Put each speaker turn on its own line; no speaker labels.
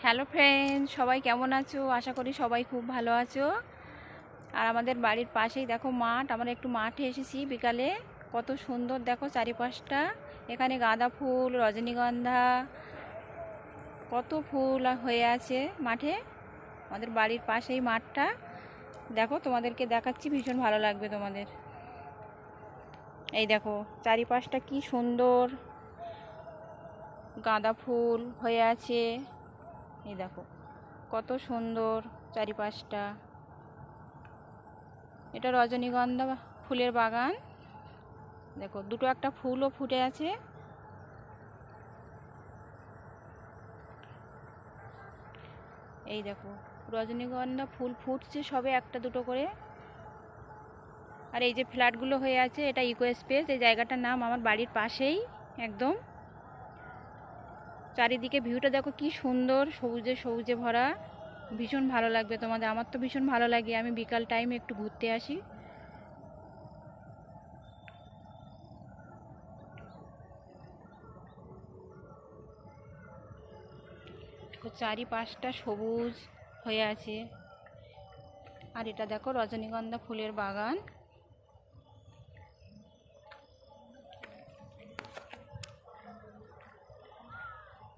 Hello friend, সবাই কেমন আছো? আশা করি সবাই খুব ভালো আছো। আর আমাদের বাড়ির পাশেই দেখো মাঠ। আমরা একটু মাঠে এসেছি বিকালে। কত সুন্দর দেখো চারিপাশটা। এখানে গাঁদা ফুল, রজনীগন্ধা, কত ফুল হয়ে আছে মাঠে। আমাদের বাড়ির পাশেই মাঠটা। দেখো, তোমাদেরকে দেখাচ্ছি, ভীষণ ভালো লাগবে তোমাদের। এই দেখো চারিপাশটা কি সুন্দর, গাঁদা ফুল হয়ে আছে। এই দেখো কত সুন্দর চারিপাশটা। এটা রজনীগন্ধা ফুলের বাগান। দেখো দুটো একটা ফুলও ফুটে আছে। এই দেখো রজনীগন্ধা ফুল ফুটছে সবে একটা দুটো করে। আর এই যে ফ্ল্যাটগুলো হয়ে আছে, এটা ইকো স্পেস। এই জায়গাটার নাম আমার বাড়ির পাশেই একদম। চারিদিকে ভিউটা দেখো কি সুন্দর, সবুজে সবুজে ভরা। ভীষণ ভালো লাগবে তোমাদের। আমার তো ভীষণ ভালো লাগে। আমি বিকাল টাইমে একটু ঘুরতে আসি। চারিপাশটা সবুজ হয়ে আছে। আর এটা দেখো রজনীগন্ধা ফুলের বাগান।